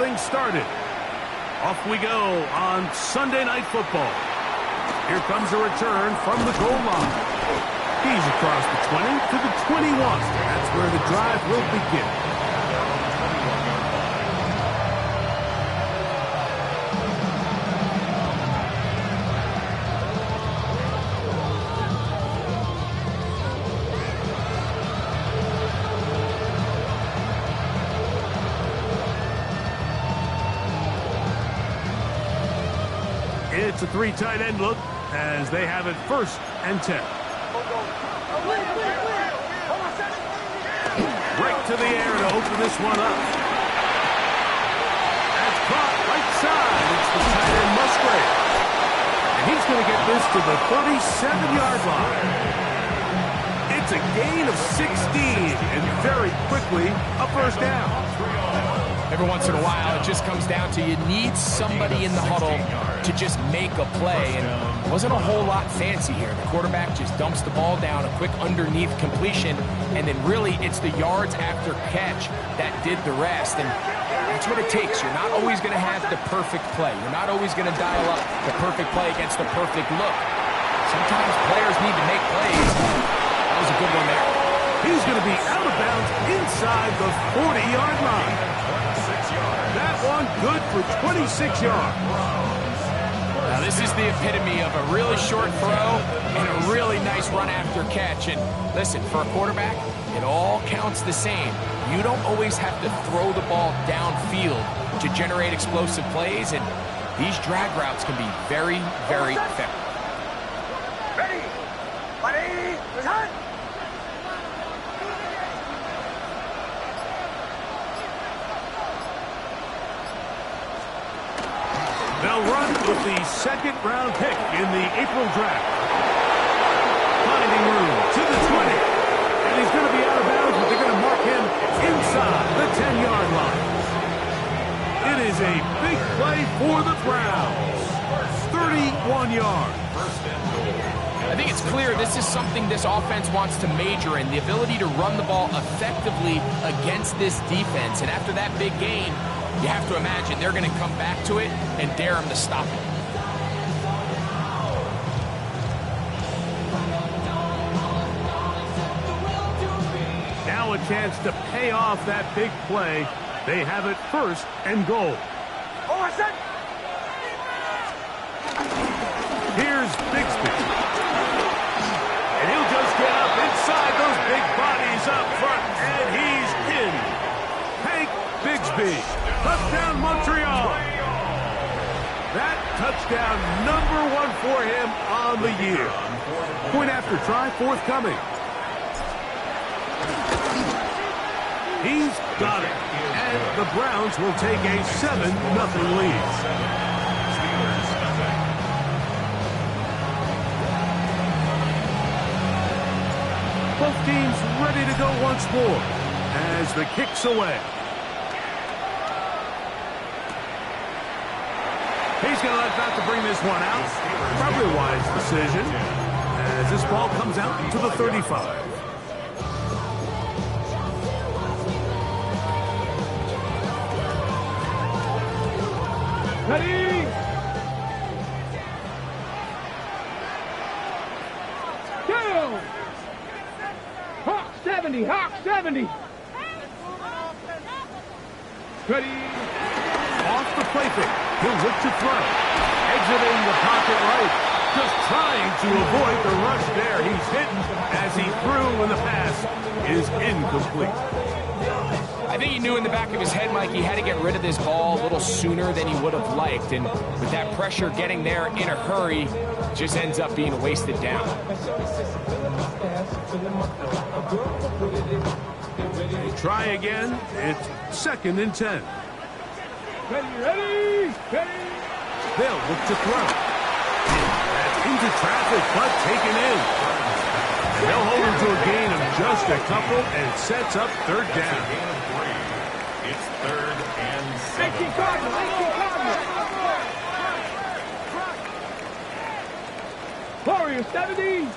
things started. Off we go on Sunday Night Football. Here comes a return from the goal line. He's across the 20 to the 21. That's where the drive will begin. It's a three tight end look as they have it 1st and 10. Right to the air to open this one up. That's caught right side. It's the tight end Musgrave. And he's going to get this to the 37-yard line. It's a gain of 16 and very quickly a 1st down. Every once in a while, it just comes down to you need somebody in the huddle to just make a play. And it wasn't a whole lot fancy here. The quarterback just dumps the ball down, a quick underneath completion, and then really it's the yards after catch that did the rest. And that's what it takes. You're not always going to have the perfect play. You're not always going to dial up the perfect play against the perfect look. Sometimes players need to make plays. That was a good one there. He's going to be out of bounds inside the 40-yard line. That one good for 26 yards. Now this is the epitome of a really short throw and a really nice run after catch. And listen, for a quarterback, it all counts the same. You don't always have to throw the ball downfield to generate explosive plays, and these drag routes can be very, very effective. Ready, buddy, return. They'll run with the 2nd-round pick in the April draft. Finding room to the 20. And he's going to be out of bounds, but they're going to mark him inside the 10-yard line. It is a big play for the Browns. 31 yards. I think it's clear this is something this offense wants to major in, the ability to run the ball effectively against this defense. And after that big gain, you have to imagine they're going to come back to it and dare him to stop it. Now a chance to pay off that big play. They have it 1st and goal. Here's Bixby. And he'll just get up inside those big bodies up front, and he's in. Hank Bixby. Touchdown, Montreal. That touchdown #1 for him on the year. Point after try forthcoming. He's got it. And the Browns will take a 7-0 lead. Both teams ready to go once more as the kick's away. He's going to let that to bring this one out. Probably a wise decision as this ball comes out to the 35. Ready? Go! Hawk 70, Hawk 70. Ready? Off the play fake. He'll look to throw. Exiting the pocket right. Just trying to avoid the rush there. He's hidden as he threw, and the pass is incomplete. I think he knew in the back of his head, Mike, he had to get rid of this ball a little sooner than he would have liked. And with that pressure getting there in a hurry, just ends up being wasted down. They try again. It's 2nd and 10. Ready, ready, ready. They'll look to throw. That's into traffic, but taken in. And they'll hold him to a gain of just a couple, and it sets up 3rd down. It's 3rd and 7. 18 Cardinal, 18 Cardinal. Warrior 70.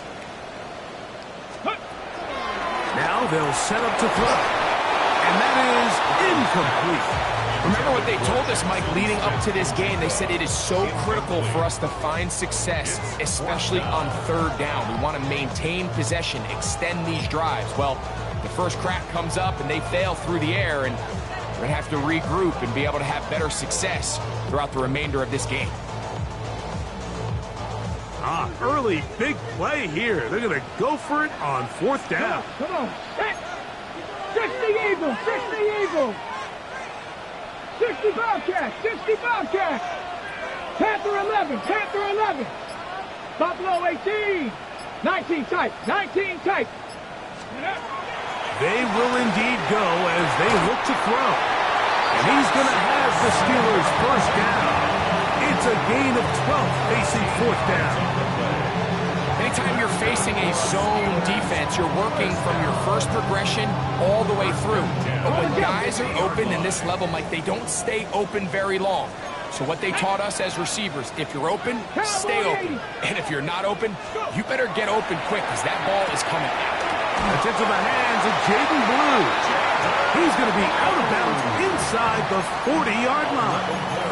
Now they'll set up to throw. And that is incomplete. Remember what they told us, Mike, leading up to this game. They said it is so critical for us to find success, especially on third down. We want to maintain possession, extend these drives. Well, the first crack comes up and they fail through the air, and we're going to have to regroup and be able to have better success throughout the remainder of this game. Early big play here. They're going to go for it on fourth down. Come on. Set. 60 Eagles. 60 Eagles. 60 Bobcats. 60 Bobcats. Panther 11. Panther 11. Buffalo 18. 19 tight. 19 tight. They will indeed go as they look to throw. And he's going to have the Steelers first down. It's a gain of 12 facing fourth down. Anytime you're facing a zone defense, you're working from your first progression all the way through. But when guys are open in this level, Mike, they don't stay open very long. So what they taught us as receivers, if you're open, stay open. And if you're not open, you better get open quick because that ball is coming. It's into the hands of Jaden Blue. He's going to be out of bounds inside the 40-yard line.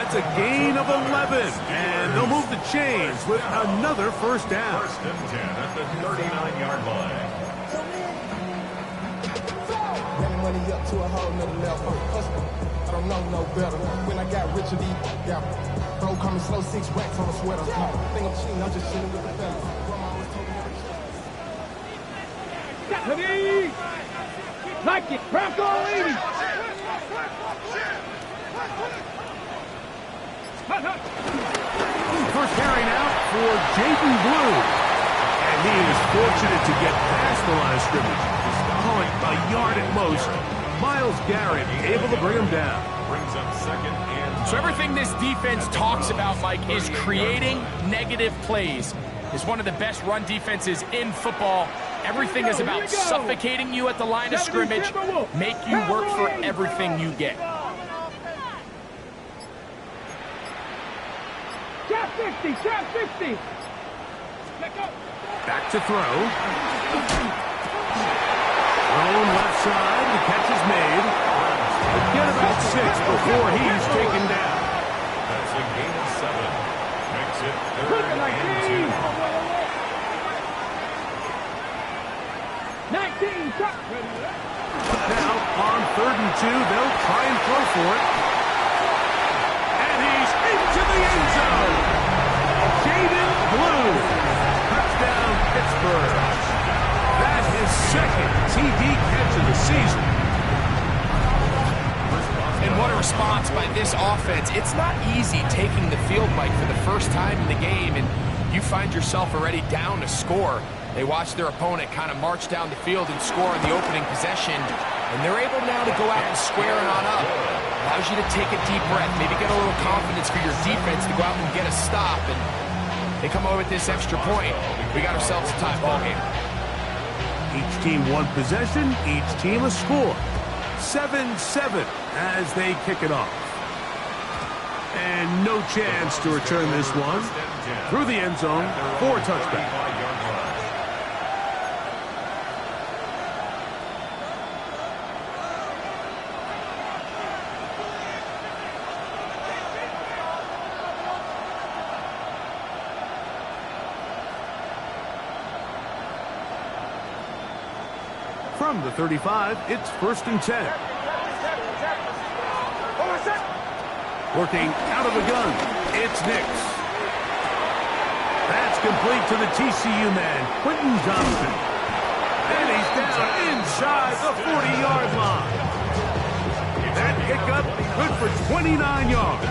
That's a gain of 11, and they'll move the chains with another first down. First and 10 at the 39-yard line. Running money up to a whole nother level. I don't know no better. When I got rich, yeah. Bro, coming slow, 6 racks on a sweater. Think I'm cheating, I'm just chilling with the fellas. Grandma always told me Ready. Like it. Bronco 80. First carry now for Jaden Blue. And he is fortunate to get past the line of scrimmage. A yard at most. Myles Garrett able to bring him down. Brings up second and... So everything this defense talks about, Mike, is creating negative plays. It's one of the best run defenses in football. Everything is about suffocating you at the line of scrimmage, make you work for everything you get. Trap 50. Trap 50. Back to throw. Thrown left side. The catch is made. Get about 6 before he's taken down. That's a gain of 7. Makes it third and 19. Trap. Now, on 3rd and 2, they'll try and throw for it. And he's into the end zone. Jaden Blue. Touchdown, Pittsburgh. That's his second TD catch of the season. And what a response by this offense. It's not easy taking the field, Mike, for the first time in the game, and you find yourself already down to score. They watch their opponent kind of march down the field and score in the opening possession, and they're able now to go out and square it on up. Allows you to take a deep breath, maybe get a little confidence for your defense to go out and get a stop, and they come away with this extra point. We got ourselves a tie ball game. Each team one possession, each team a score. 7-7 as they kick it off. And no chance to return this one. Through the end zone for a touchback. From the 35, it's 1st and 10. Working out of the gun, it's Nix. That's complete to the TCU man, Quentin Johnson. And he's down inside the 40-yard line. That pickup good for 29 yards.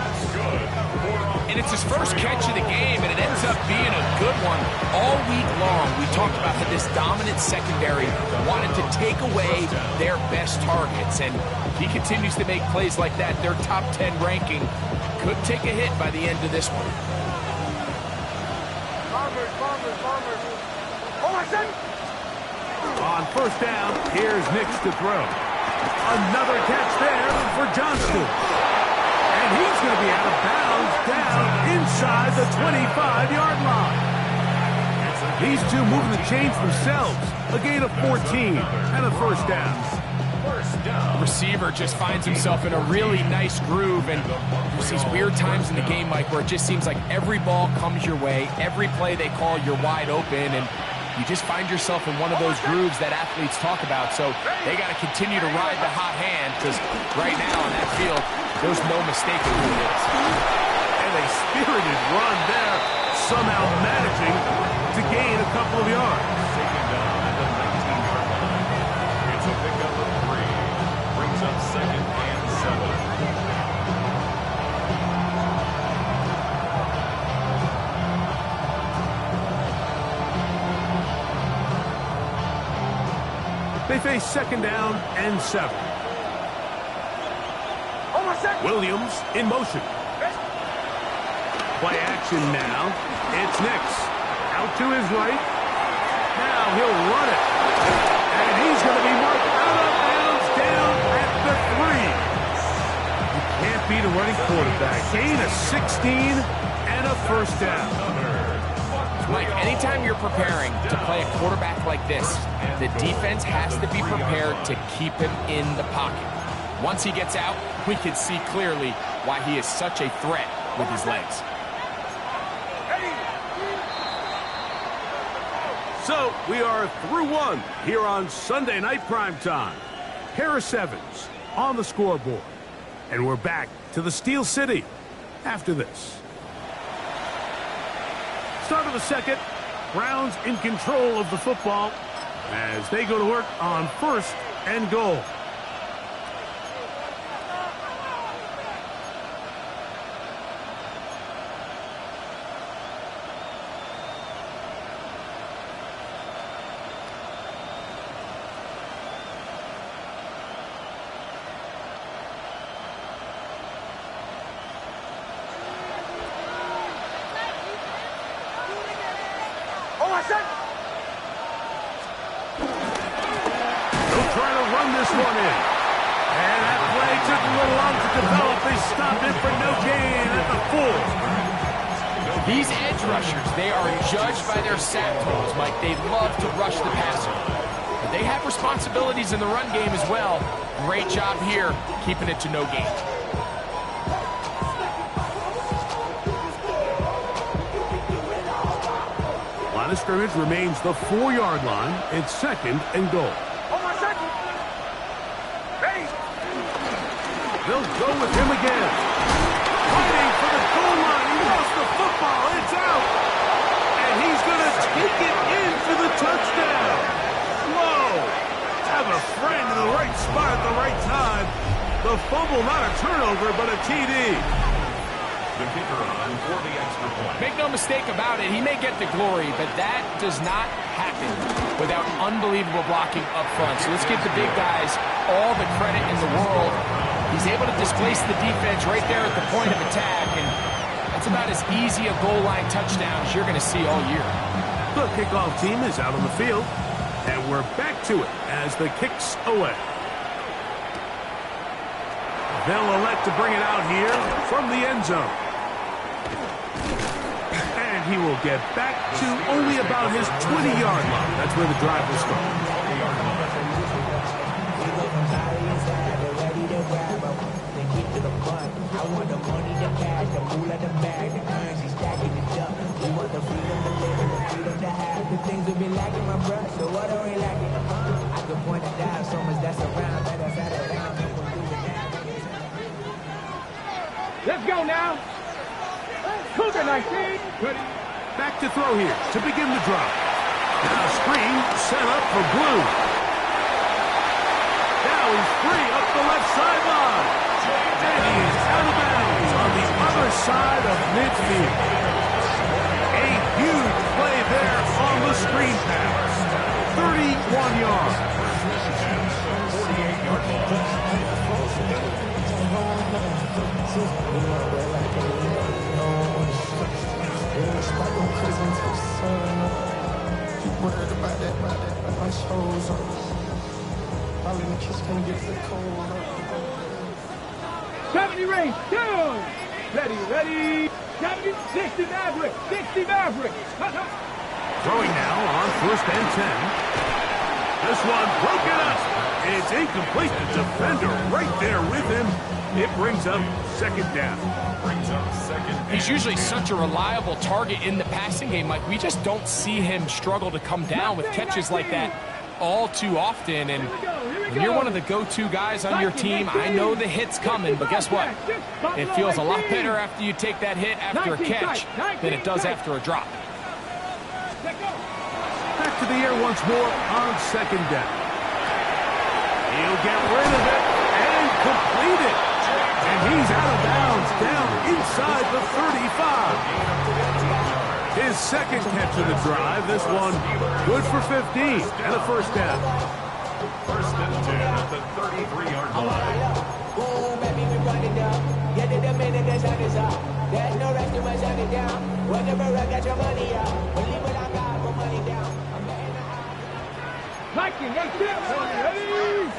And it's his first catch of the game, and it ends up being a good one. All week long, we talked about how this dominant secondary wanted to take away their best targets, and he continues to make plays like that. Their top 10 ranking could take a hit by the end of this one. On 1st down, here's Nix to throw. Another catch there for Johnston. And he's going to be out of bounds down inside the 25-yard line. These two moving the chains themselves. A gain of 14 and a 1st down. The receiver just finds himself in a really nice groove, and there's these weird times in the game, Mike, where it just seems like every ball comes your way, every play they call, you're wide open, and you just find yourself in one of those grooves that athletes talk about. So they got to continue to ride the hot hand, because right now on that field, there's no mistaking who it is. And a spirited run there, somehow managing to gain a couple of yards. Second down at the 19-yard line. It's a pickup of 3. Brings up 2nd and 7. They face 2nd down and 7. Williams in motion. Play action now. It's Nix. Out to his right. Now he'll run it. And he's going to be marked out of bounds down at the 3. You can't beat a running quarterback. Gain of 16 and a first down. Mike, anytime you're preparing to play a quarterback like this, the defense has to be prepared to keep him in the pocket. Once he gets out, we can see clearly why he is such a threat with his legs. So we are through one here on Sunday Night Primetime. Harris Evans on the scoreboard. And we're back to the Steel City after this. Start of the second. Browns in control of the football as they go to work on 1st and goal. They'll try to run this one in. And that play took a little long to develop. They stopped it for no gain at the 4. These edge rushers, they are judged by their sack totals, Mike. They love to rush the passer. But they have responsibilities in the run game as well. Great job here, keeping it to no gain. Line of scrimmage remains the 4-yard line. It's 2nd and goal. They'll go with him again. Fighting for the goal line. He lost the football. It's out. And he's going to take it in for the touchdown. Whoa. Have a friend in the right spot at the right time. The fumble, not a turnover, but a TD. The kicker on for the extra point. Make no mistake about it, he may get the glory, but that does not happen without unbelievable blocking up front. So let's give the big guys all the credit in the world. He's able to displace the defense right there at the point of attack, and that's about as easy a goal line touchdown as you're going to see all year. The kickoff team is out on the field, and we're back to it as the kick's away. They'll elect to bring it out here from the end zone. And he will get back to only about his 20-yard line. That's where the drive will start. Let's go now. Cougar 19. Ready. Back to throw here to begin the drive. Now screen set up for Blue. Now he's free up the left sideline. And he's out of bounds on the other side of midfield. A huge play there on the screen pass. 31 yards. 48-yard ball. Gravity range, down. Ready. 60 Maverick. Throwing now on 1st and 10. This one broken up. It's incomplete. The defender right there with him. It brings up second down. He's usually such a reliable target in the passing game. Like, we just don't see him struggle to come down with catches like that all too often. And when you're one of the go-to guys on your team, I know the hit's coming, but guess what? It feels a lot better after you take that hit after a catch than it does after a drop. Back to the air once more on second down. He'll get rid of it and complete it. And he's out of bounds, down inside the 35. His second catch of the drive. This one good for 15 and a first down. First and 10 at the 33-yard line. Ooh, baby, we run it down. Get to the minute the sun is up. There's no rest to my shut it down. Whenever I got your money out, believe what I got, put money down. I'm betting the house. Viking, 18, ready?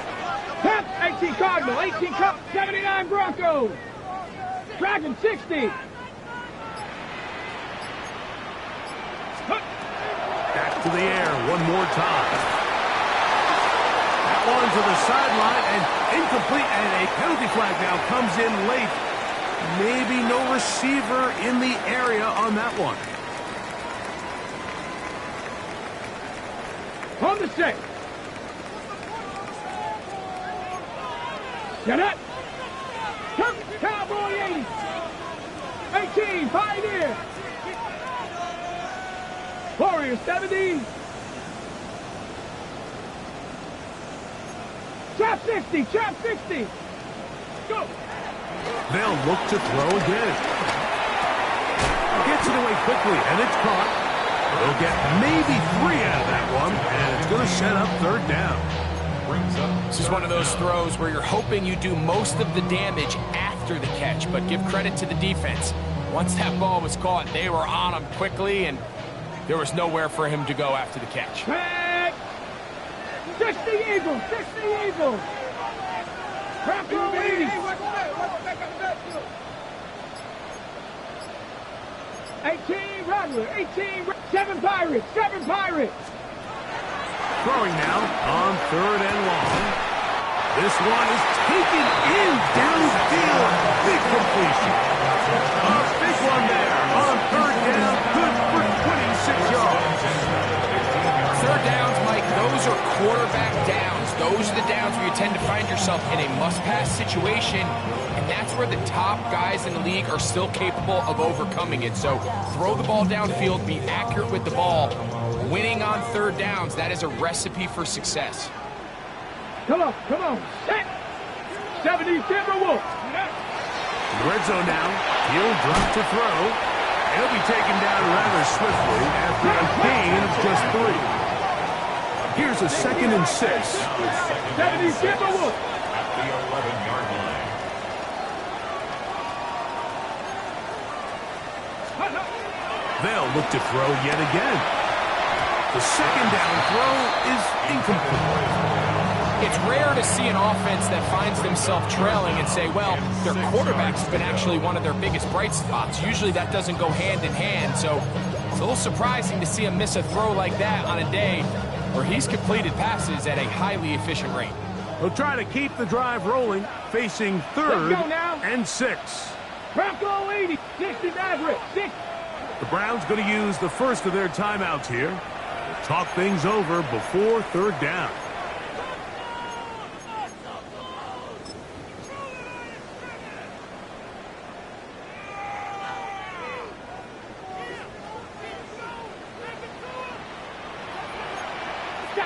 Pep, 18 Cardinal, 18 Cup, 79 Broncos. Dragon, 60. Back to the air one more time. That one to the sideline and incomplete, and a penalty flag now comes in late. Maybe no receiver in the area on that one. On the set. Get it. Come, Cowboy 80. 18, Pioneer. Warrior 70. Trap 60, trap 60. Go. They'll look to throw again. Gets it away quickly, and it's caught. They'll get maybe 3 out of that one, and it's going to set up third down. This is one of those throws where you're hoping you do most of the damage after the catch, but give credit to the defense. Once that ball was caught, they were on him quickly, and there was nowhere for him to go after the catch. Back. 60 Eagles, 60 Eagles. Bronco 80. 18 Rattler, 18, 7 Pirates, 7 Pirates. Throwing now on third and long. This one is taken in downfield. Big completion. A big one there on third down. Good for 26 yards. Third downs, Mike, those are quarterback downs. Those are the downs where you tend to find yourself in a must-pass situation, and that's where the top guys in the league are still capable of overcoming it. So throw the ball downfield, be accurate with the ball. Winning on third downs, that is a recipe for success. Come on, come on. Set. 70 Timberwolves. Red zone now. He'll drop to throw. He'll be taken down rather swiftly after a gain of just 3. Here's a 2nd and 6. 70 Timberwolves. At the 11-yard line. They'll look to throw yet again. The second down throw is incomplete. It's rare to see an offense that finds themselves trailing and say, well, their quarterback's been actually one of their biggest bright spots. Usually that doesn't go hand in hand, so it's a little surprising to see him miss a throw like that on a day where he's completed passes at a highly efficient rate. They'll try to keep the drive rolling, facing third and 6. Bronco 80, 60 Maverick, 6. The Browns going to use the first of their timeouts here. They'll talk things over before third down.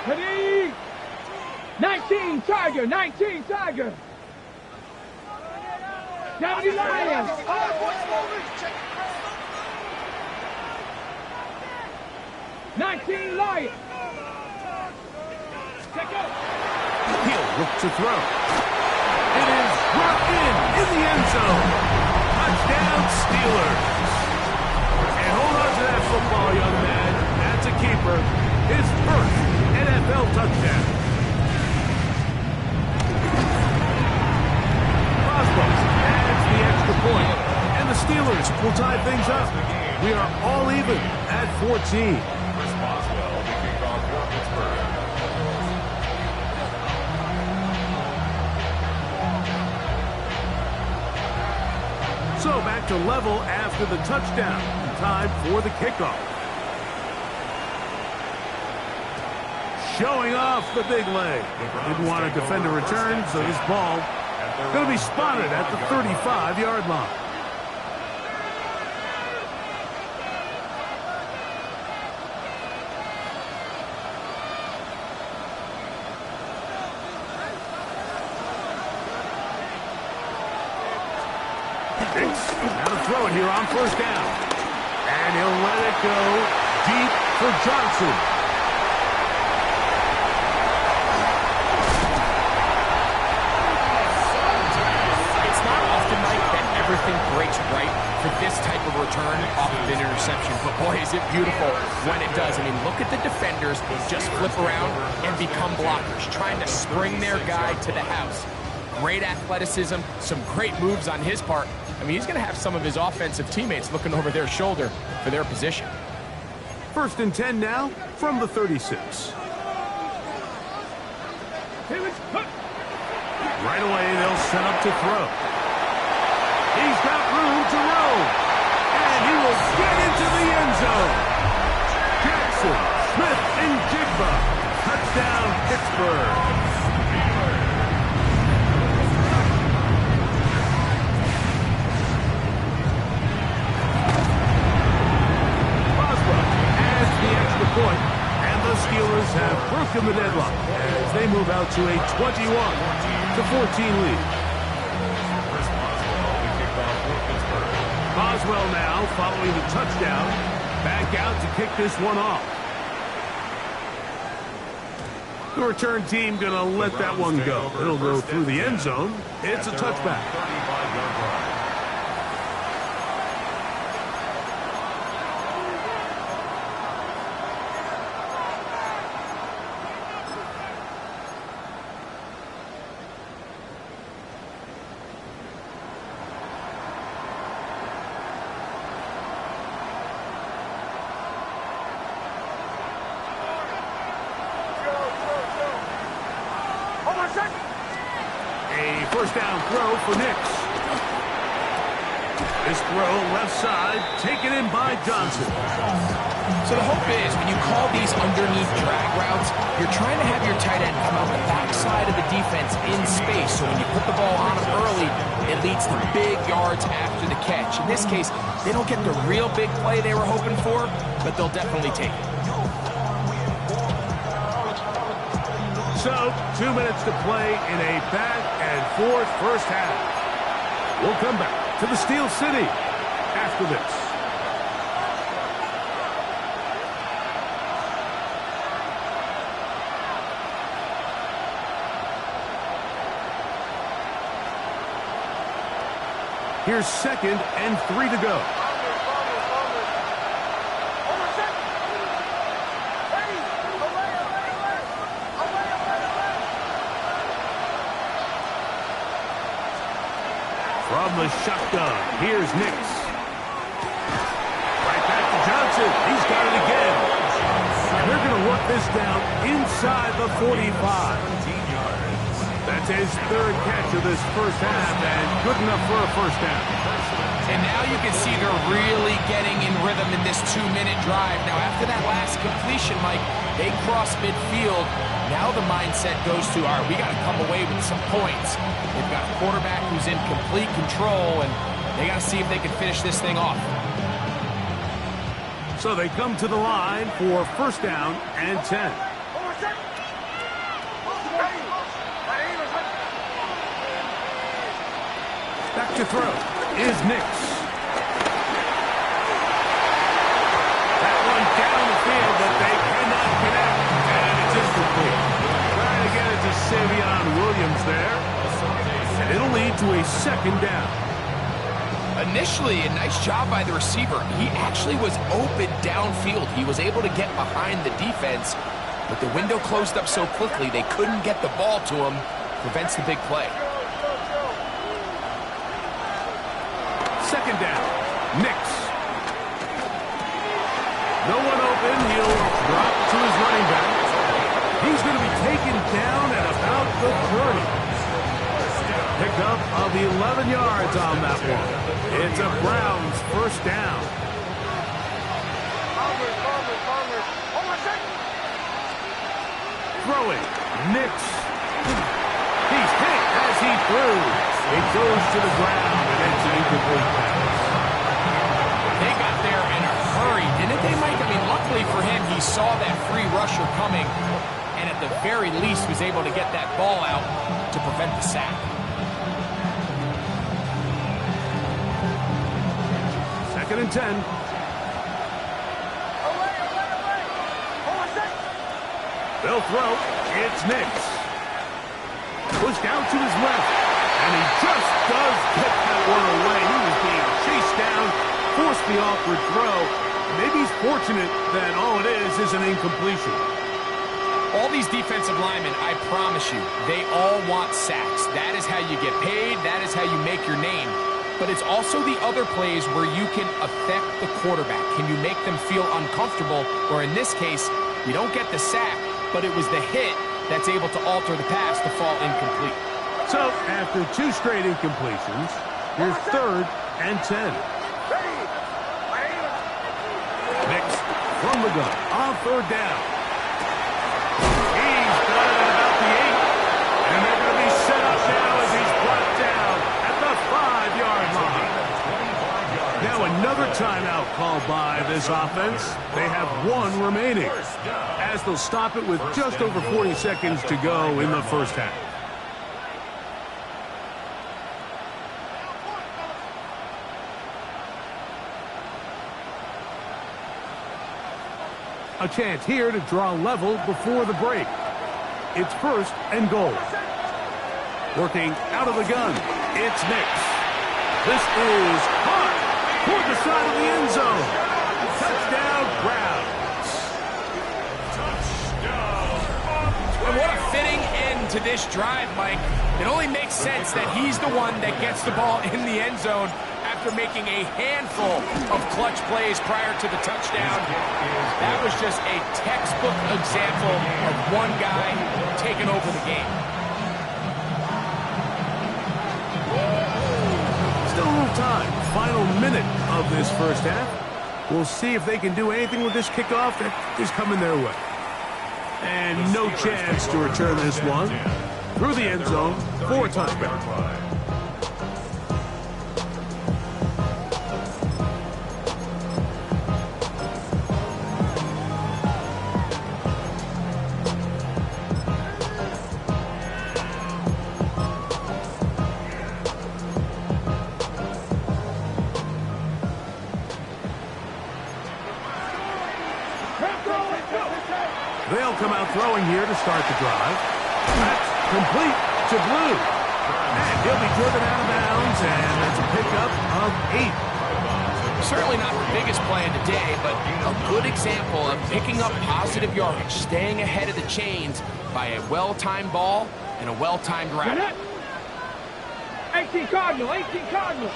Ready? 19 Tiger, 19 Tiger. 70 Lions. 19 Lions. He'll look to throw. It is brought in the end zone. Touchdown Steelers. And hold on to that football, young man. That's a keeper. His first NFL touchdown. Crossbows adds the extra point, and the Steelers will tie things up. We are all even at 14. So back to level after the touchdown. Time for the kickoff. Showing off the big leg. Didn't want to defend a return, so this ball going to be spotted at the 35-yard line. Now to throw it here on first down. And he'll let it go deep for Johnson. It's not often, Mike, that everything breaks right for this type of return off of an interception. But boy, is it beautiful when it does. I mean, look at the defenders just flip around and become blockers, trying to spring their guy to the house. Great athleticism, some great moves on his part. I mean, he's going to have some of his offensive teammates looking over their shoulder for their position. 1st and 10 now from the 36. Right away, they'll set up to throw. He's got room to roll. And he will get into the end zone. Jackson, Smith, and Jigba. Touchdown, Pittsburgh. Point, and the Steelers have broken the deadlock as they move out to a 21-14 lead. Boswell now following the touchdown, back out to kick this one off. The return team gonna let that one go. It'll go through the end zone. It's a touchback. First down throw for Nix. This throw left side, taken in by Johnson. So the hope is when you call these underneath drag routes, you're trying to have your tight end come out the backside of the defense in space. So when you put the ball on him early, it leads to big yards after the catch. In this case, they don't get the real big play they were hoping for, but they'll definitely take it. So, 2 minutes to play in a back-and-forth first half. We'll come back to the Steel City after this. Here's 2nd and 3 to go. From the shotgun, here's Nix. Right back to Johnson. He's got it again. And they're going to work this down inside the 45. That's his 3rd catch of this first half, and good enough for a first down. And now you can see they're really getting in rhythm in this 2-minute drive. Now, after that last completion, Mike, they cross midfield. Now the mindset goes to, all right, we got to come away with some points. They've got a quarterback who's in complete control, and they got to see if they can finish this thing off. So they come to the line for first down and 10. Back to throw is Nix. That one down the field, but they cannot connect. And it's incomplete. Trying to get it to Savion Williams there. And it'll lead to a 2nd down. Initially, a nice job by the receiver. He actually was open downfield. He was able to get behind the defense, but the window closed up so quickly they couldn't get the ball to him. Prevents the big play. 2nd down. Nix. No one open. He'll drop to his running back. He's going to be taken down at about the 30. Pick up of 11 yards on that one. It's a Browns first down. Throwing. Nix. He's hit as he threw. It goes to the ground, and it's an incomplete pass. They got there in a hurry, didn't they, Mike? I mean, luckily for him, he saw that free rusher coming, and at the very least was able to get that ball out to prevent the sack. Second and 10. They'll throw. It's Nix. Pushed down to his left. And he just does get that one away. He was being chased down, forced the awkward throw. Maybe he's fortunate that all it is an incompletion. All these defensive linemen, I promise you, they all want sacks. That is how you get paid. That is how you make your name. But it's also the other plays where you can affect the quarterback. Can you make them feel uncomfortable? Or in this case, you don't get the sack, but it was the hit that's able to alter the pass to fall incomplete. So, after 2 straight incompletions, here's 3rd and 10. Nix from the gun on 3rd down. He's got it at about the 8. And they're going to be set up now as he's brought down at the 5-yard line. Now another timeout called by this offense. They have 1 remaining, as they'll stop it with just over 40 seconds to go in the first half. A chance here to draw level before the break. It's 1st and goal. Working out of the gun. It's Nix. This is caught toward the side of the end zone. Touchdown, Browns. And what a fitting end to this drive, Mike. It only makes sense that he's the one that gets the ball in the end zone after making a handful of clutch plays prior to the touchdown. That was just a textbook example of one guy taking over the game. Still a little time. Final minute of this first half. We'll see if they can do anything with this kickoff that is coming their way. And no chance to return this one through the end zone for a touchback. They'll come out throwing here to start the drive. That's complete to Blue. And he'll be driven out of bounds, and that's a pickup of 8. Certainly not the biggest play of the day, but a good example of picking up positive yardage, staying ahead of the chains by a well-timed ball and a well-timed route. 18 Cardinal, 18 Cardinal.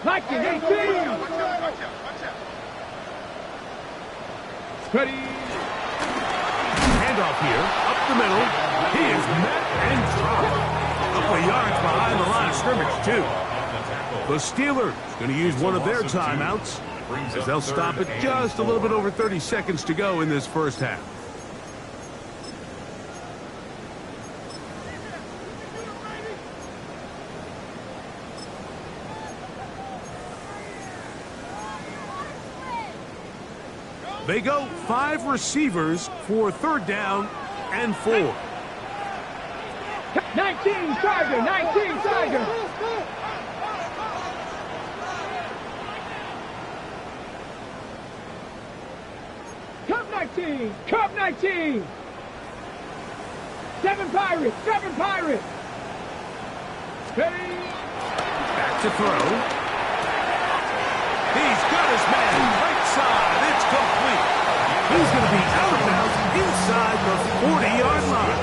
19, 18. Ready. Handoff here, up the middle. He is met and dropped. A couple of yards behind the line of scrimmage, too. The Steelers going to use one of their timeouts, as they'll stop it just a little bit over 30 seconds to go in this first half. They go 5 receivers for 3rd down and 4. 19 Tiger, 19 Tiger. Cup 19, Cup 19. 7 Pirates, 7 Pirates. Ready. Back to throw. He's got his man right side. It's complete. He's going to be out of bounds inside the 40-yard line.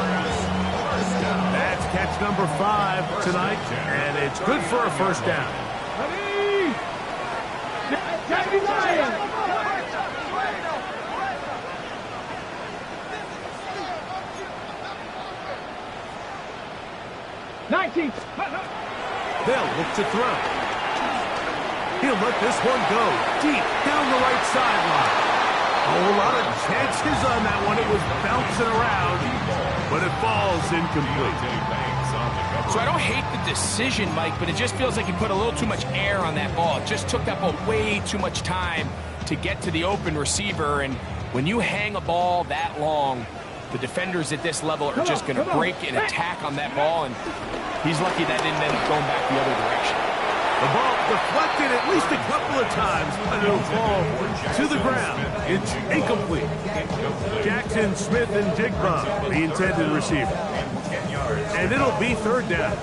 That's catch number 5 tonight, and it's good for a first down. Ready. Jackie Ryan. 19. They'll look to throw. He'll let this one go deep down the right sideline. A whole lot of chances on that one. It was bouncing around, but it falls incomplete. So I don't hate the decision, Mike, but it just feels like he put a little too much air on that ball. It just took that ball way too much time to get to the open receiver, and when you hang a ball that long, the defenders at this level are just going to break and attack on that ball, and he's lucky that didn't end up going back the other direction. The ball deflected at least a couple of times, but it'll fall to the ground. It's incomplete. Jackson, Smith, and Jigba, the intended receiver. And it'll be third down.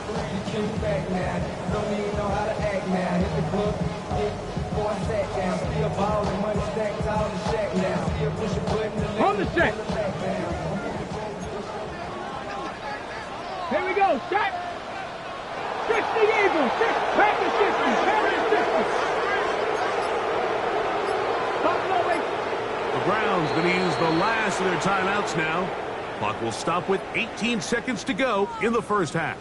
On the check. Here we go. Check. 60 Eagles. Back to 60. Carry 60. The Browns going to use the last of their timeouts now. Clock will stop with 18 seconds to go in the first half.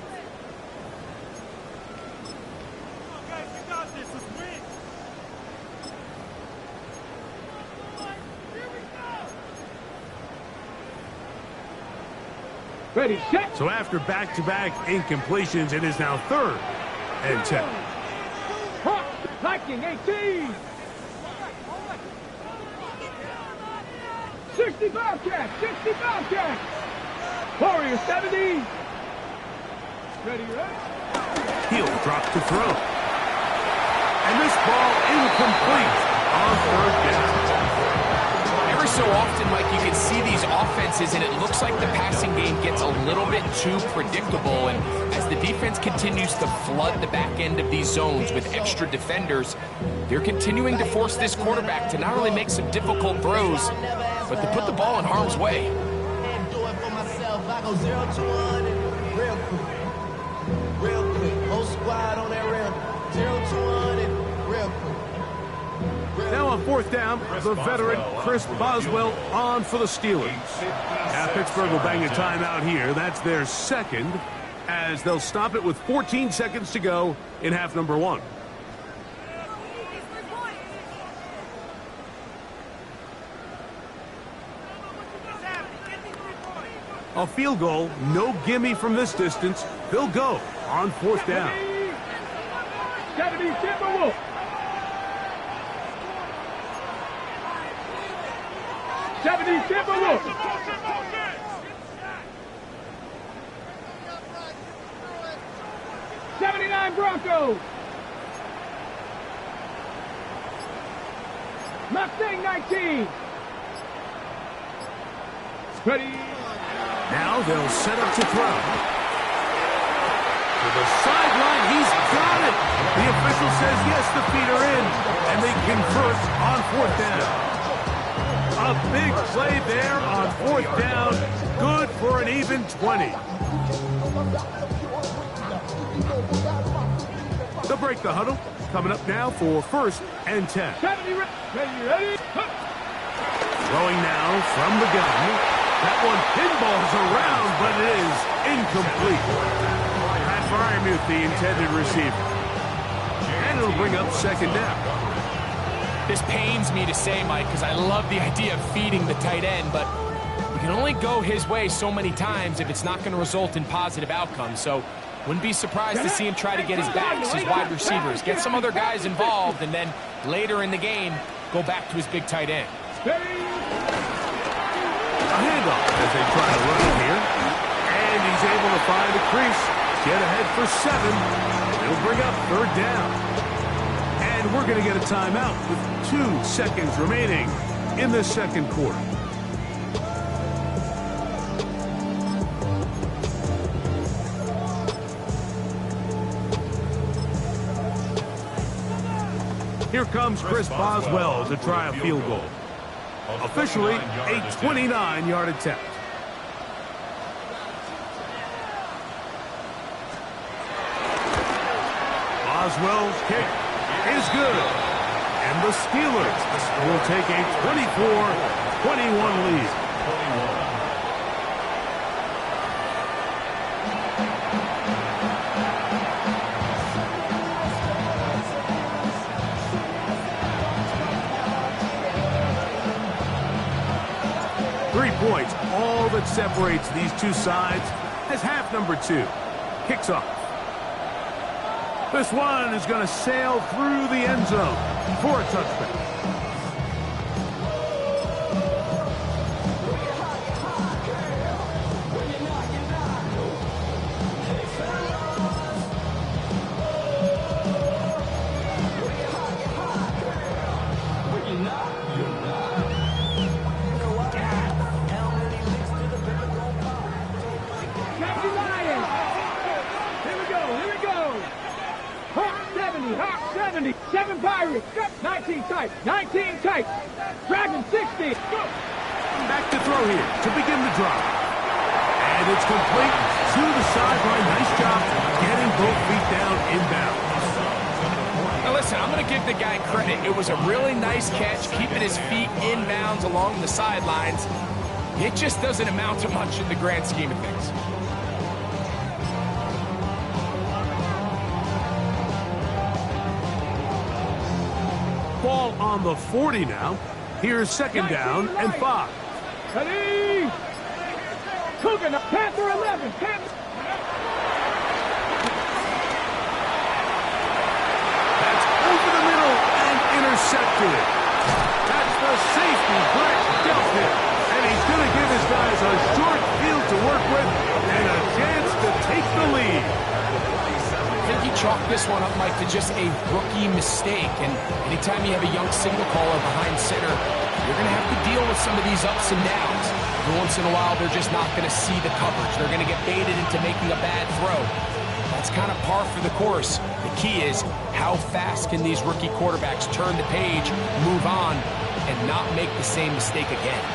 Ready, set. So after back-to-back incompletions, it is now 3rd and 10. Viking 18. 60 Bobcats. 60 Bobcats. Warrior 70. Ready. He'll drop to throw. And this ball incomplete on 3rd down. Every so often, Mike, you can see these offenses, and it looks like the passing game gets a little bit too predictable. And as the defense continues to flood the back end of these zones with extra defenders, they're continuing to force this quarterback to not only make some difficult throws, but to put the ball in harm's way. I go 0 to 100 real quick. Real quick. Whole squad on that rail. 0 to 100 real quick. Now on 4th down, the veteran Chris Boswell on for the Steelers. Now Pittsburgh will bang a timeout here. That's their 2nd, as they'll stop it with 14 seconds to go in half number 1. A field goal, no gimme from this distance. They'll go on 4th down. 70 Timberwolves. 70 Timberwolves. 79 Broncos. Mustang 19. Ready. Now they'll set up to throw. To the sideline, he's got it. The official says yes, the feet are in, and they convert on 4th down. A big play there on 4th down. Good for an even 20. They'll break the huddle. Coming up now for 1st and 10. Ready. Throwing now from the gun. That one pinballs around, but it is incomplete. Pat Fryermuth, the intended receiver. And it'll bring up 2nd down. This pains me to say, Mike, because I love the idea of feeding the tight end, but you can only go his way so many times if it's not going to result in positive outcomes. So wouldn't be surprised to see him try to get his backs, his wide receivers, get some other guys involved, and then later in the game, go back to his big tight end. A handoff as they try to run it here. And he's able to find the crease. Get ahead for 7. It'll bring up 3rd down. And we're going to get a timeout with 2 seconds remaining in the 2nd quarter. Here comes Chris Boswell to try a field goal. Officially a 29-yard attempt. Boswell's kick is good. And the Steelers will take a 24-21 lead. 3 points, all that separates these two sides as half number 2 kicks off. This one is going to sail through the end zone for a touchback. Hawk 70, 7 Pirates, 19 tight, 19 tight, Dragon 60, go! Back to throw here to begin the drive. And it's complete to the sideline. Nice job getting both feet down inbounds. Now listen, I'm going to give the guy credit. It was a really nice catch, keeping his feet inbounds along the sidelines. It just doesn't amount to much in the grand scheme of things. Ball on the 40 now. Here's second down and 5. Ready? Cooking up. Panther 11. Panther. That's over the middle and intercepted. That's the safety Brett dealt him. And he's going to give his guys a short field to work with and a chance to take the lead. I think he chalked this one up, Mike, to just a rookie mistake. And anytime you have a young signal caller behind center, you're going to have to deal with some of these ups and downs. Every once in a while, they're just not going to see the coverage. They're going to get baited into making a bad throw. That's kind of par for the course. The key is how fast can these rookie quarterbacks turn the page, move on, and not make the same mistake again.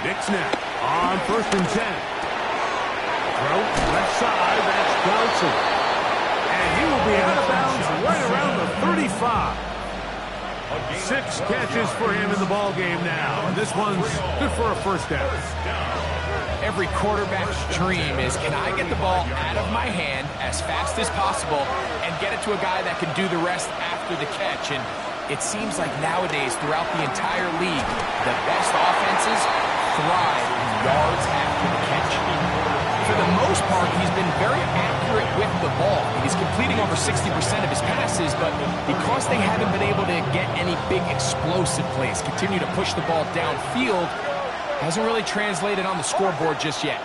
Nick snap on 1st and 10. Throw left side, that's Johnson. And he will be out of bounds right around the 35. 6 catches for him in the ball game now. And this one's good for a first down. Every quarterback's dream is, can I get the ball out of my hand as fast as possible and get it to a guy that can do the rest after the catch? And it seems like nowadays, throughout the entire league, the best offenses thrive in yards after the catch. For the most part, he's been very accurate with the ball. He's completing over 60% of his passes, but because they haven't been able to get any big explosive plays, continue to push the ball downfield, hasn't really translated on the scoreboard just yet.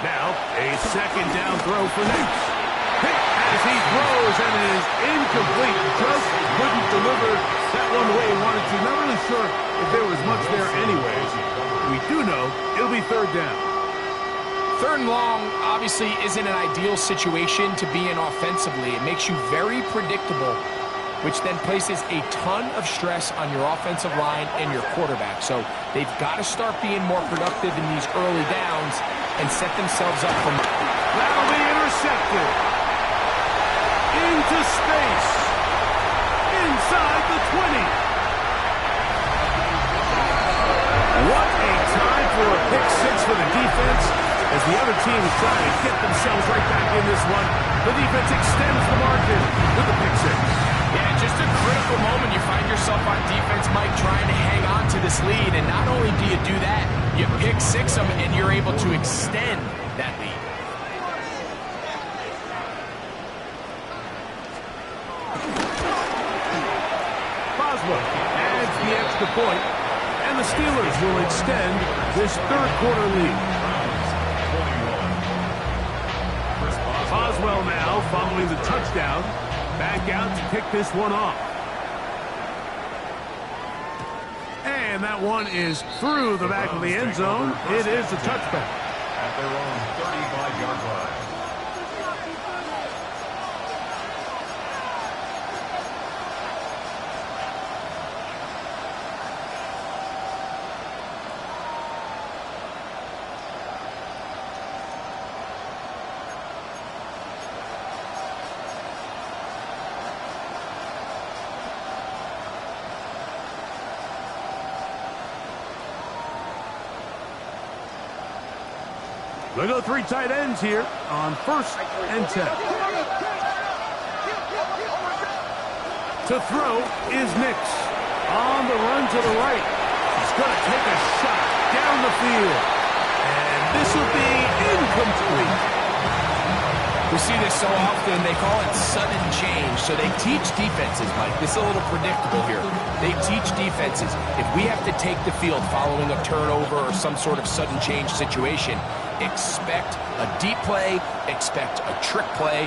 Now, a second down throw for Nick. As he throws, and it is incomplete. Just couldn't deliver that one the way he wanted to. Not really sure if there was much there anyways. We do know it'll be 3rd down. 3rd and long obviously isn't an ideal situation to be in offensively. It makes you very predictable, which then places a ton of stress on your offensive line and your quarterback. So they've got to start being more productive in these early downs and set themselves up for... That'll be intercepted. Into space. Inside the 20. What a time for a pick 6 for the defense. As the other team is trying to get themselves right back in this one, the defense extends the margin with the pick 6. Yeah, just a critical moment. You find yourself on defense, Mike, trying to hang on to this lead. And not only do you do that, you pick 6 them and you're able to extend that lead. Adds the extra point, and the Steelers will extend this 3rd quarter lead. Boswell now following the touchdown, back out to kick this one off. And that one is through the back of the end zone. It is a touchback. At their own 35-yard line. They go 3 tight ends here on 1st and 10. To throw is Nix. On the run to the right. He's going to take a shot down the field. And this will be incomplete. We see this so often, they call it sudden change. So they teach defenses, Mike. This is a little predictable here. They teach defenses. If we have to take the field following a turnover or some sort of sudden change situation, expect a deep play, expect a trick play.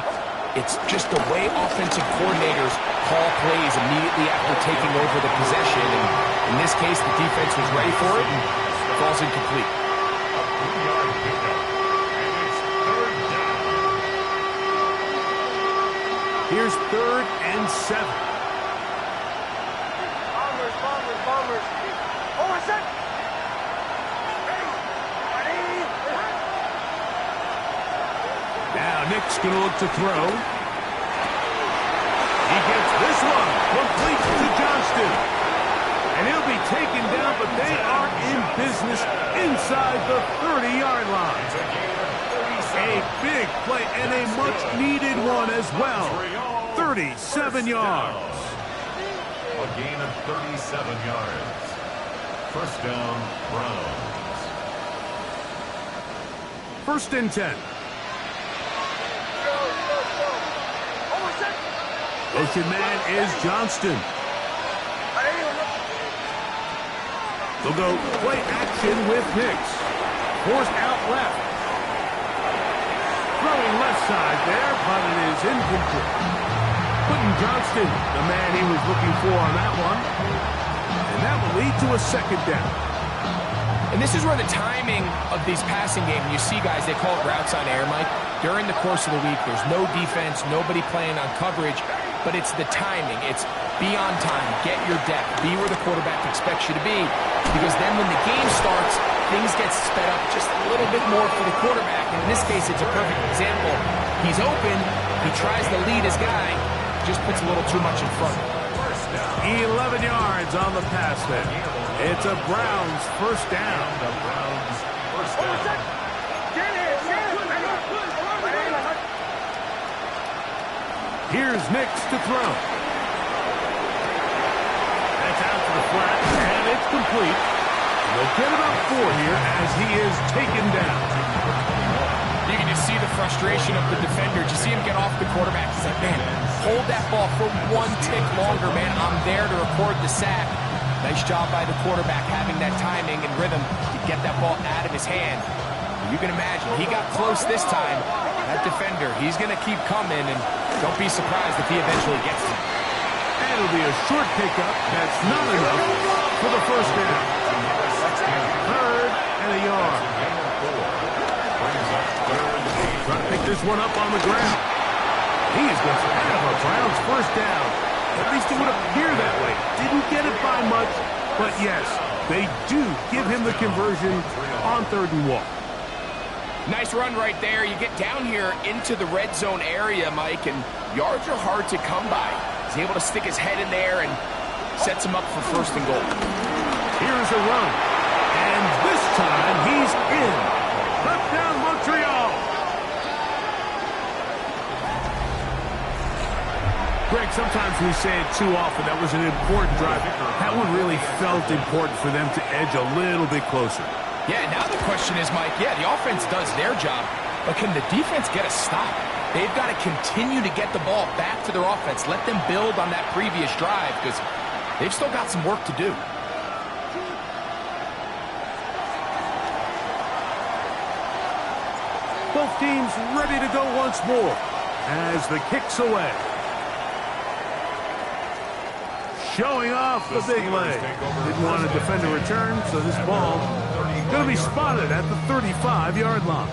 It's just the way offensive coordinators call plays immediately after taking over the possession. And in this case, the defense was ready for it and falls incomplete. Here's 3rd and 7. Bombers. Over set. Now Nick's going to look to throw. He gets this one complete to Johnston. And he'll be taken down, but they are in business inside the 30-yard line. A big play and a much-needed one as well. 37 yards. A gain of 37 yards. First down, Browns. 1st and 10. Motion man is Johnston. They'll go play action with Nix. Forced out left. Throwing left side there, but it is incomplete. Quentin Johnston, the man he was looking for on that one. And that will lead to a 2nd down. And this is where the timing of these passing games, you see guys, they call it routes on air, Mike. During the course of the week, there's no defense, nobody playing on coverage, but it's the timing. It's be on time, get your depth, be where the quarterback expects you to be, because then when the game starts, things get sped up just a little bit more for the quarterback. And in this case, it's a perfect example. He's open, he tries to lead his guy, just puts a little too much in front. 11 yards on the pass there. It's a Browns 1st down. The Browns first down. Here's Nix to throw. That's out to the flat, and it's complete. They'll get about 4 here as he is taken down. You can just see the frustration of the defender. You see him get off the quarterback. He's like, man, hold that ball for 1 tick longer, man. I'm there to record the sack. Nice job by the quarterback having that timing and rhythm to get that ball out of his hand. You can imagine, he got close this time. That defender, he's going to keep coming, and don't be surprised if he eventually gets to him. And it'll be a short pickup. That's not enough for the 1st down. 3rd and a yard. Trying to pick this one up on the ground. He's going to have a Browns 1st down. At least it would appear that way. Didn't get it by much, but yes, they do give him the conversion on 3rd and 1. Nice run right there. You get down here into the red zone area, Mike, and yards are hard to come by. He's able to stick his head in there and sets him up for 1st and goal. Here's a run. And this time he's in. Touchdown Montreal. Greg, sometimes we say it too often. That was an important drive. That one really felt important for them to edge a little bit closer. Yeah, now the question is, Mike, yeah, the offense does their job, but can the defense get a stop? They've got to continue to get the ball back to their offense. Let them build on that previous drive, because they've still got some work to do. Both teams ready to go once more as the kick's away. Showing off the big leg. Didn't want to defend a return, so this ball going to be spotted at the 35-yard line.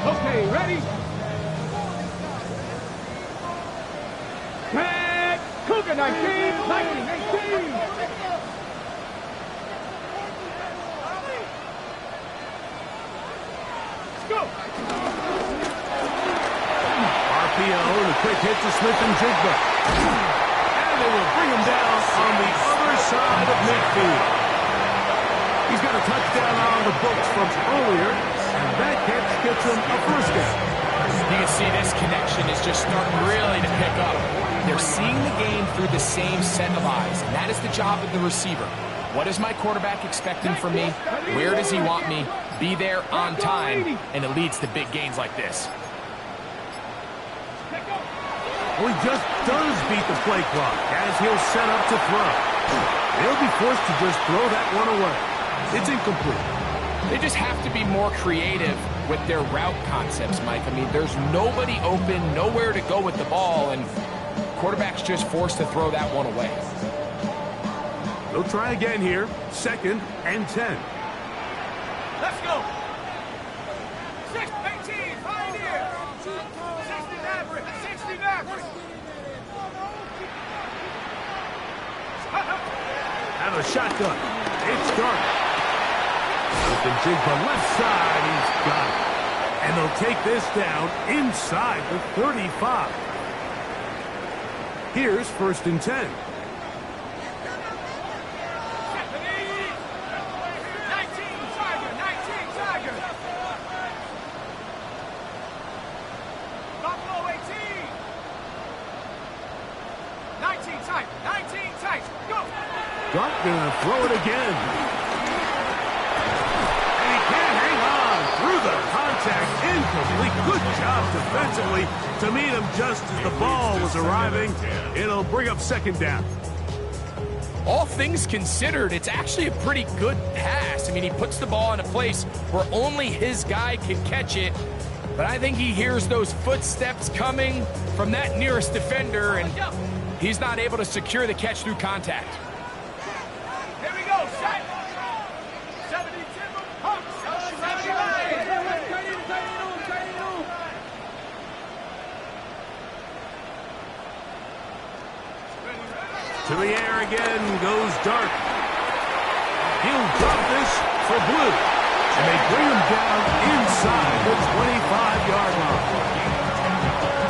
Okay, ready? Red Cougar 19, Lightning 18. Go! and a quick hit to Smith and Jigba. And they will bring him down on the other side of midfield. He's got a touchdown on the books from earlier, and that catch gets him a first down. You can see this connection is just starting really to pick up. They're seeing the game through the same set of eyes, and that is the job of the receiver. What is my quarterback expecting from me? Where does he want me? Be there on time, and it leads to big gains like this. Well, he just does beat the play clock as he'll set up to throw. He'll be forced to just throw that one away. It's incomplete. They just have to be more creative with their route concepts, Mike. I mean, there's nobody open, nowhere to go with the ball, and quarterback's just forced to throw that one away. They'll try again here. 2nd and 10. Let's go. 6-18, Pioneer. 60 Maverick, 60 Maverick. Out of shotgun. It's dark. With the Jigba left side, he's got it. And they'll take this down inside the 35. Here's 1st and 10. 19 tight, go! Dark gonna throw it again. And he can't hang on through the contact. Incomplete. Good job defensively to meet him just as the ball was arriving. It'll bring up 2nd down. All things considered, it's actually a pretty good pass. I mean, he puts the ball in a place where only his guy can catch it. But I think he hears those footsteps coming from that nearest defender, and he's not able to secure the catch through contact. Here we go, set. 70 Timber pumps. 79. To the air again goes Dark. He'll drop this for Blue. And they bring him down inside the 25-yard line.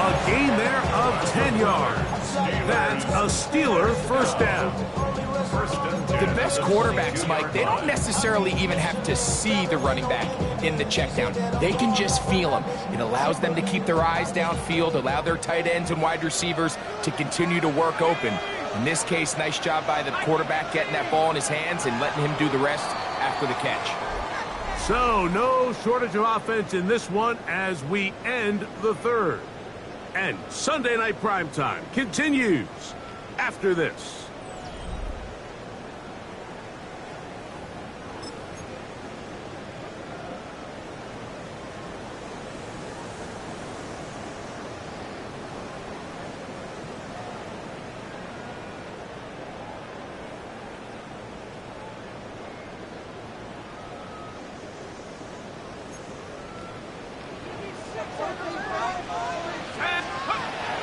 A gain there of 10 yards. That's a Steeler first down. The best quarterbacks, Mike, they don't necessarily even have to see the running back in the check down. They can just feel him. It allows them to keep their eyes downfield, allow their tight ends and wide receivers to continue to work open. In this case, nice job by the quarterback getting that ball in his hands and letting him do the rest after the catch. So, no shortage of offense in this one as we end the third. And Sunday Night Primetime continues after this.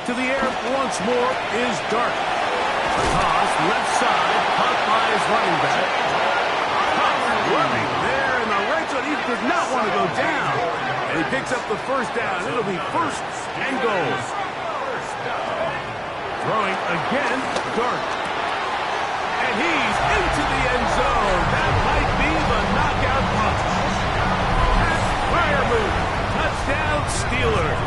To the air once more is Dark. A toss left side, caught by his running back. Huff running there in the red zone. He did not want to go down. And he picks up the first down. It'll be 1st and goal. Throwing again, Dark. And he's into the end zone. That might be the knockout punch. That's fire move. Touchdown, Steelers.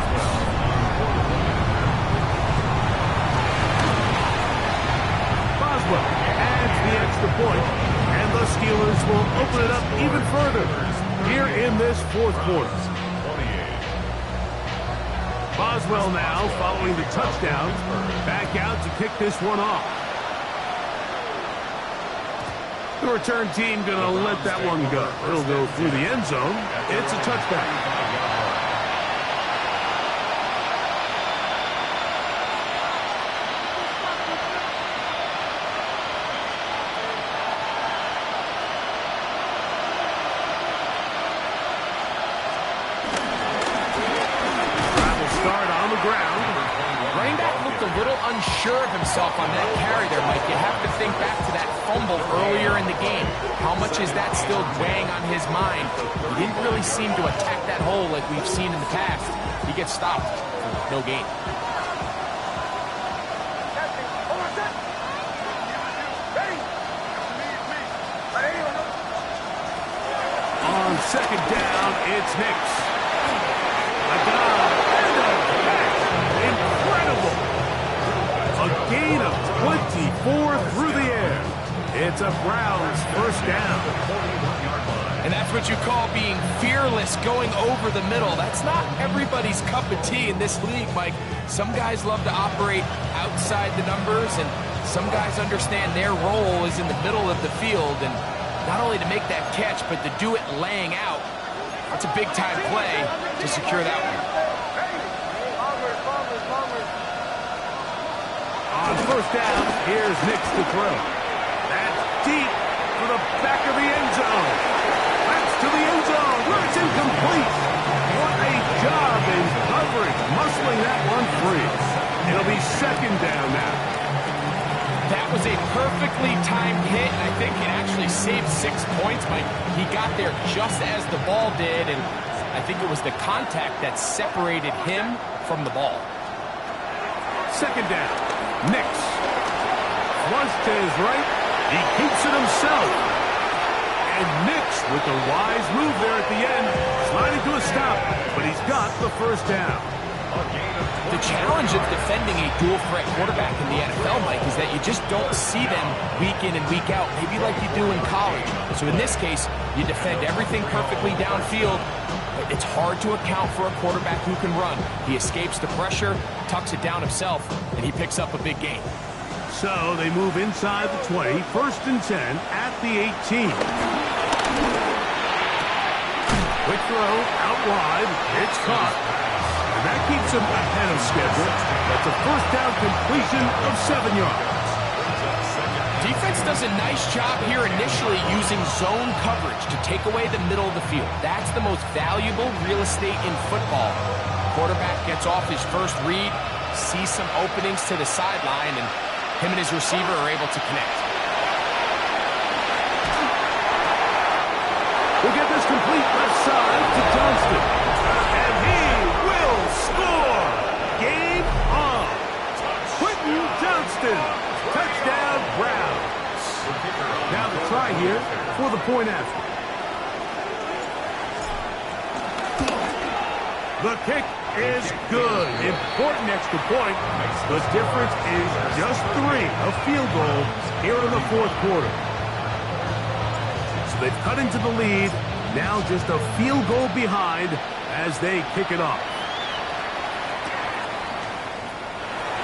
Adds the extra point, and the Steelers will open it up even further here in this 4th quarter. Boswell now, following the touchdown, back out to kick this one off. The return team going to let that one go. It'll go through the end zone. It's a touchback. Unsure of himself on that carry there, Mike. You have to think back to that fumble earlier in the game. How much is that still weighing on his mind? He didn't really seem to attack that hole like we've seen in the past. He gets stopped for no gain. second down, it's Nix. A dive and a catch. Incredible. A gain of 24 through the air. It's a Browns first down. And that's what you call being fearless, going over the middle. That's not everybody's cup of tea in this league, Mike. Some guys love to operate outside the numbers, and some guys understand their role is in the middle of the field, and not only to make that catch, but to do it laying out. That's a big-time play to secure that one. On first down, here's Nix to throw. That's deep for the back of the end zone. That's to the end zone where it's incomplete. What a job in coverage, muscling that one free. It'll be second down now. That was a perfectly timed hit, and I think it actually saved 6 points. Mike, he got there just as the ball did, and I think it was the contact that separated him from the ball. Second down, Nix. Flush to his right. He keeps it himself. And Nix with the wise move there at the end, sliding to a stop, but he's got the first down. The challenge of defending a dual-threat quarterback in the NFL, Mike, is that you just don't see them week in and week out, maybe like you do in college. So in this case, you defend everything perfectly downfield. It's hard to account for a quarterback who can run. He escapes the pressure, tucks it down himself, and he picks up a big gain. So they move inside the 20, first and 10 at the 18. Quick throw, out wide, it's caught. And that keeps him ahead of schedule. That's a first down completion of 7 yards. Defense does a nice job here initially using zone coverage to take away the middle of the field. That's the most valuable real estate in football. Quarterback gets off his first read, sees some openings to the sideline, and him and his receiver are able to connect. We'll get this complete left side to Johnston. And he will score! Game on! Quentin Johnston! Touchdown, Browns! Now the try here for the point after. The kick is good. Important extra point. The difference is just 3, a field goal here in the fourth quarter. So they've cut into the lead. Now just a field goal behind as they kick it off.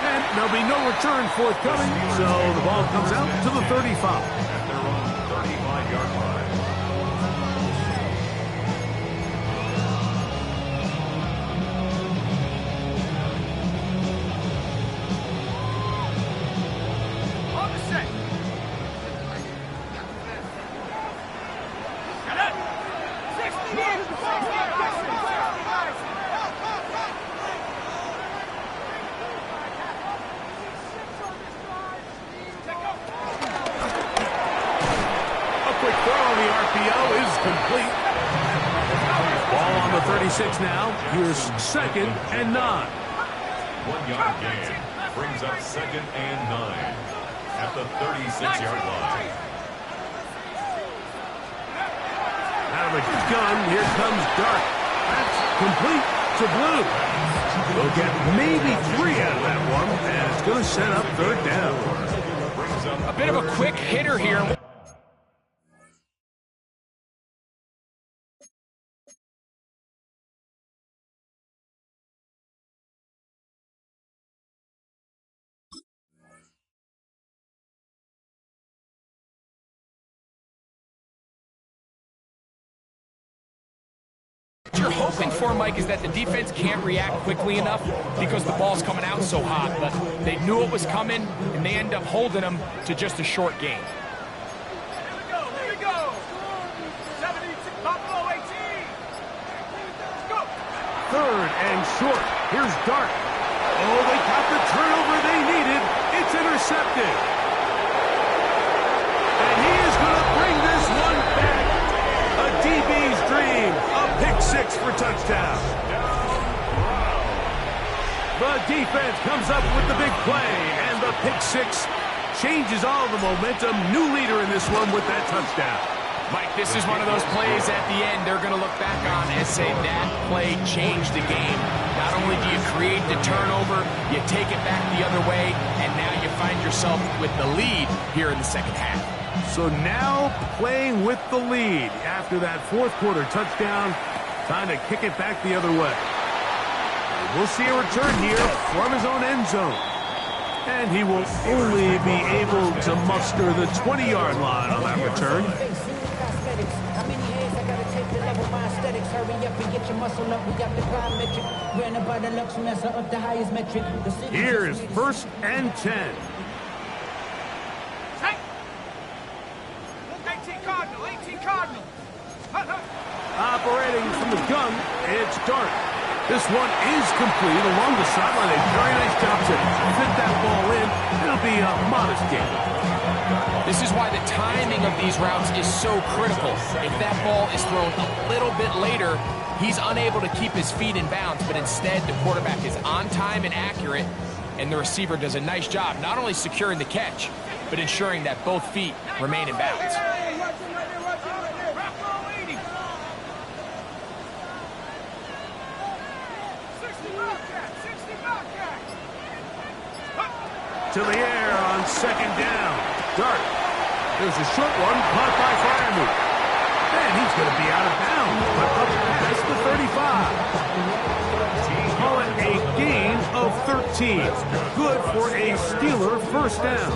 And there'll be no return forthcoming, so the ball comes out to the 35. At their own 35-yard line. Complete. Ball on the 36 now. Here's second and 9. 1-yard gain brings up second and 9 at the 36-yard line. Out of the gun, here comes Dart. That's complete to Blue. They'll get maybe 3 out of that one, and it's going to set up third down. A bit of a quick hitter here. What you're hoping for, Mike, is that the defense can't react quickly enough because the ball's coming out so hot, but they knew it was coming, and they end up holding them to just a short gain. Here we go. 76, Buffalo 18. Let's go. Third and short. Here's Dart. Oh, they got the turnover they needed. It's intercepted. And he is going to bring this one back. A DB's dream. A pick 6 for touchdown. The defense comes up with the big play, and the pick 6 changes all the momentum. New leader in this one with that touchdown. Mike, this is one of those plays at the end they're going to look back on and say that play changed the game. Not only do you create the turnover, you take it back the other way, and now you find yourself with the lead here in the second half. So now playing with the lead after that fourth quarter touchdown, time to kick it back the other way. We'll see a return here from his own end zone. And he will only be able to muster the 20-yard line on that return. How many heads I gotta take to level my aesthetics? Hurry up and get your muscle up. We got the prime metric. Ran about the lux and that's up the highest metric. Here is 1st and 10. 18 Cardinal. Operating from the gun, it's Dart. This one is complete along the sideline. A very nice job to fit that ball in. It'll be a modest gain. This is why the timing of these routes is so critical. If that ball is thrown a little bit later, he's unable to keep his feet in bounds, but instead the quarterback is on time and accurate, and the receiver does a nice job not only securing the catch, but ensuring that both feet remain in bounds. To the air on 2nd down. Dart. There's a short one caught by Fryermuth. And he's going to be out of bounds, but up past the 35. Call it a gain of 13. Good for a Steeler first down.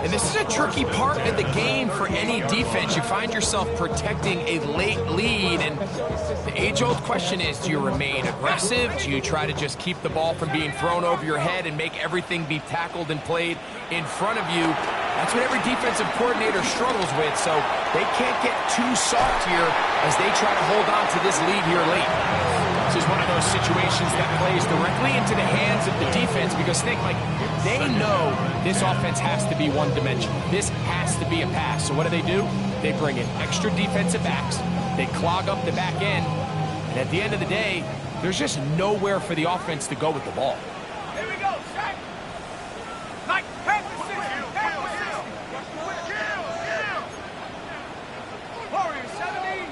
And this is a tricky part of the game for any defense. You find yourself protecting a late lead, and the age-old question is, do you remain aggressive? Do you try to just keep the ball from being thrown over your head and make everything be tackled and played in front of you? That's what every defensive coordinator struggles with, so they can't get too soft here as they try to hold on to this lead here late. This is one of those situations that plays directly into the hands of the defense because think, like, they know this offense has to be one-dimensional. This has to be a pass. So what do? They bring in extra defensive backs. They clog up the back end. And at the end of the day, there's just nowhere for the offense to go with the ball. Here we go, Shaq. Like, head position. Warriors, 17.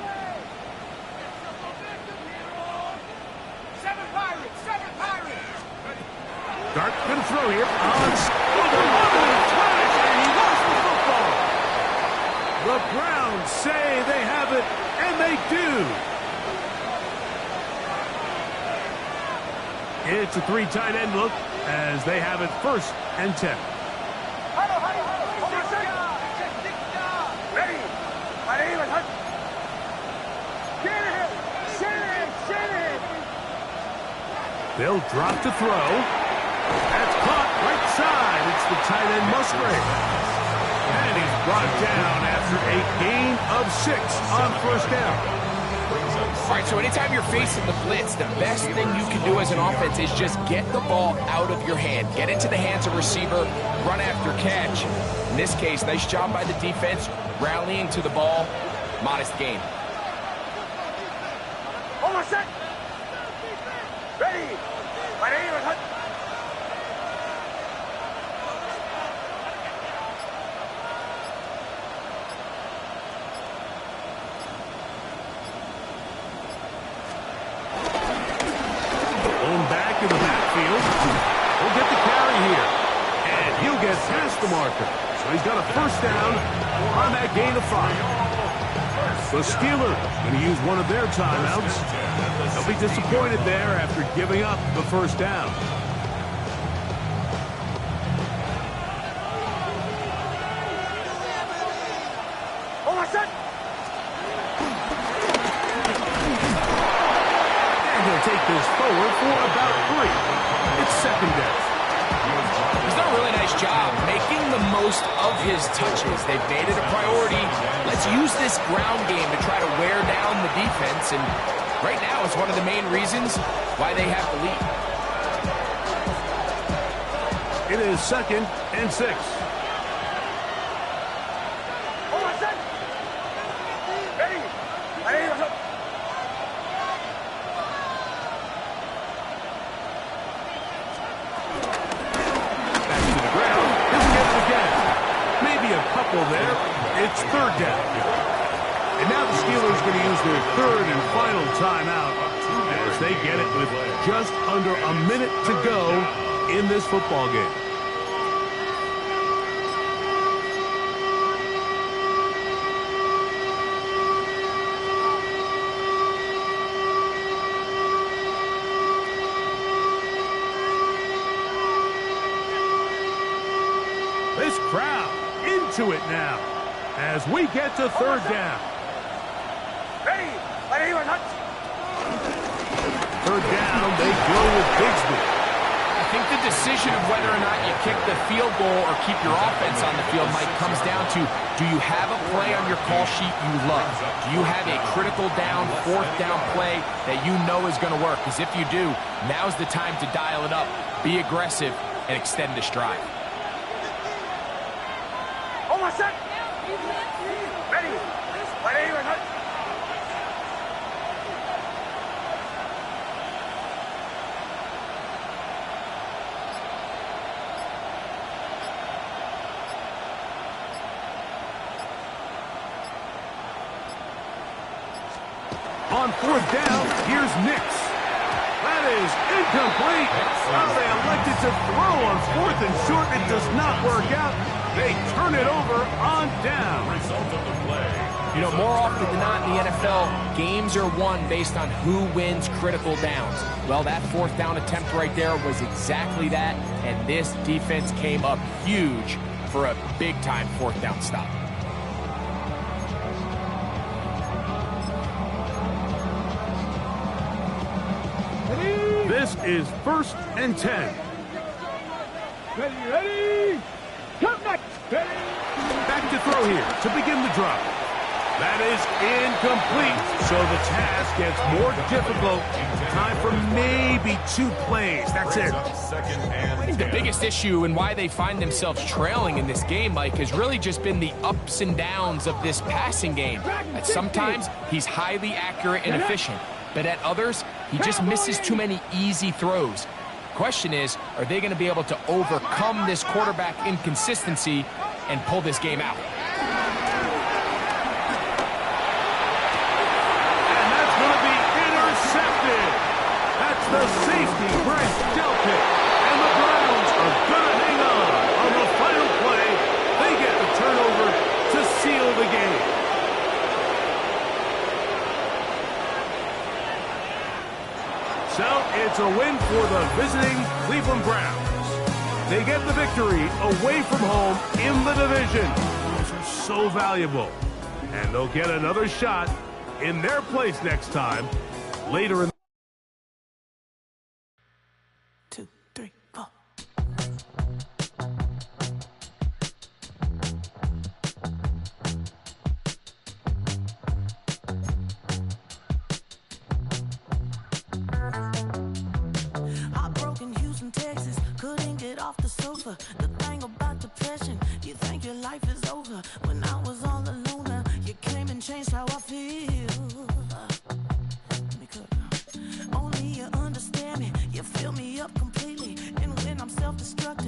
7 Pirates. Dart can throw here. On and he lost the football. The Browns say they have it, and they do. It's a 3 tight end look as they have it 1st and 10. They'll drop to throw. That's caught right side. It's the tight end Musgrave. And he's brought down after a gain of 6 on 1st down. All right, so anytime you're facing the blitz, the best thing you can do as an offense is just get the ball out of your hand. Get into the hands of receiver, run after catch. In this case, nice job by the defense, rallying to the ball. Modest gain. Hold on a sec. Ready. Back in the backfield. He'll get the carry here. And he'll get past the marker. So he's got a 1st down on that gain of 5. The Steelers going to use one of their timeouts. They'll be disappointed there after giving up the 1st down. Take this forward for about 3. It's 2nd down. He's done a really nice job making the most of his touches. They've made it a priority. Let's use this ground game to try to wear down the defense, and right now it's one of the main reasons why they have the lead. It is 2nd and 6. There, It's third down. And now the Steelers going to use their third and final timeout as they get it with just under a minute to go in this football game. This crowd into it now as we get to third down. Third down, they go with Bigsby. I think the decision of whether or not you kick the field goal or keep your offense on the field, Mike, comes down to, do you have a play on your call sheet you love? Do you have a critical down, fourth down play that you know is going to work? Because if you do, now's the time to dial it up, be aggressive, and extend this drive. On fourth down, here's Nix. That is incomplete. Well, they elected to throw on fourth and short. It does not work out. They turn it over on down. Result of the play. You know, more often than not in the NFL, games are won based on who wins critical downs. Well, that fourth down attempt right there was exactly that, and this defense came up huge for a big-time fourth down stop. This is 1st and 10. Ready? Come back. Ready? Back to throw here to begin the drive. That is incomplete, so the task gets more difficult. Time for maybe 2 plays. That's it. Second and I think the biggest issue and why they find themselves trailing in this game, Mike, has really just been the ups and downs of this passing game. At sometimes, he's highly accurate and efficient, but at others, he just misses too many easy throws. Question is, are they going to be able to overcome this quarterback inconsistency and pull this game out? And that's going to be intercepted. That's the safety, Greg Delpit. And the Browns are going to hang on the final play. They get the turnover to seal the game. So it's a win for the visiting Cleveland Browns. They get the victory away from home in the division. Those are so valuable. And they'll get another shot in their place next time later in 2, 3, 4. Heartbroken Houston, Texas, couldn't get off the sofa. The thing about depression, you think your life is over. When I was all alone, you came and changed how I feel. Let me cook. Only you understand me, you fill me up completely. And when I'm self-destructive,